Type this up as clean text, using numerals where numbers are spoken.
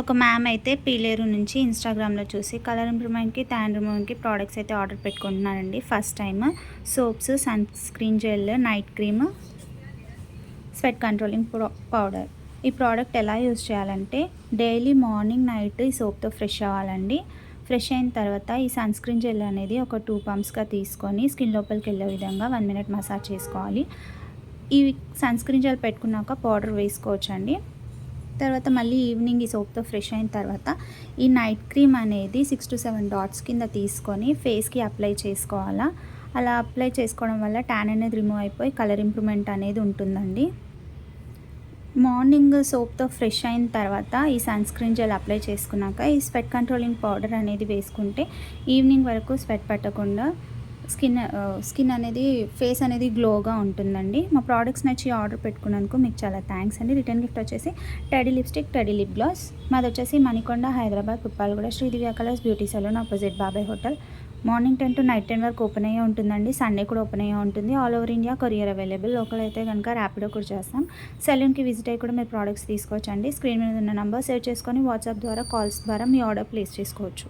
ఒక మ్యామ్ అయితే పీలేరు నుంచి ఇన్స్టాగ్రామ్లో చూసి కలర్ ఇంప్రూవ్మెంట్కి ట్యాన్ రిమూవ్కి ప్రోడక్ట్స్ అయితే ఆర్డర్ పెట్టుకుంటున్నారండి. First time soaps, sunscreen gel, night cream, sweat controlling powder. ఈ ప్రోడక్ట్ ఎలా యూజ్ చేయాలంటే డైలీ మార్నింగ్ నైట్ ఈ సోప్తో ఫ్రెష్ అవ్వాలండి. ఫ్రెష్ అయిన తర్వాత ఈ సన్ స్క్రీన్ జెల్ అనేది ఒక 2 పంప్స్గా తీసుకొని స్కిన్ లోపలికి వెళ్ళే విధంగా 1 మినిట్ మసాజ్ చేసుకోవాలి. ఈ సన్ స్క్రీన్ జెల్ పెట్టుకున్నాక పౌడర్ వేసుకోవచ్చండి. తర్వాత మళ్ళీ ఈవినింగ్ ఈ సోప్తో ఫ్రెష్ అయిన తర్వాత ఈ నైట్ క్రీమ్ అనేది 6 to 7 డాట్స్ కింద తీసుకొని ఫేస్కి అప్లై చేసుకోవాలా. అలా అప్లై చేసుకోవడం వల్ల ట్యాన్ అనేది రిమూవ్ అయిపోయి కలర్ ఇంప్రూవ్మెంట్ అనేది ఉంటుందండి. మార్నింగ్ సోప్తో ఫ్రెష్ అయిన తర్వాత ఈ సన్ స్క్రీన్ జెల్ అప్లై చేసుకున్నాక ఈ స్వెట్ కంట్రోలింగ్ పౌడర్ అనేది వేసుకుంటే ఈవినింగ్ వరకు స్వెట్ పట్టకుండా స్కిన్ అనేది ఫేస్ అనేది గ్లోగా ఉంటుందండి. మా ప్రోడక్ట్స్ నచ్చి ఆర్డర్ పెట్టుకున్నందుకు మీకు చాలా థ్యాంక్స్ అండి. రిటర్న్ గిఫ్ట్ వచ్చేసి teddy lipstick, teddy lip gloss. మాది వచ్చేసి Manikonda, Hyderabad, Puppalaguda, Sridivya colours beauty saloon opposite బాబాయ్ హోటల్. మార్నింగ్ 10 to నైట్ 10 వరకు ఓపెన్ అయ్యే ఉంటుందండి. సండే కూడా ఓపెన్ అయ్యే ఉంటుంది. All over India courier available. Local అయితే కనుక ర్యాపిడో కూడా చేస్తాం. సెలూన్కి విజిట్ అయ్యి కూడా మీరు ప్రోడక్ట్స్ తీసుకోవచ్చండి. స్క్రీన్ మీద ఉన్న నెంబర్ సేవ్ చేసుకొని వాట్సాప్ ద్వారా, కాల్స్ ద్వారా మీ ఆర్డర్ ప్లేస్ చేసుకోవచ్చు.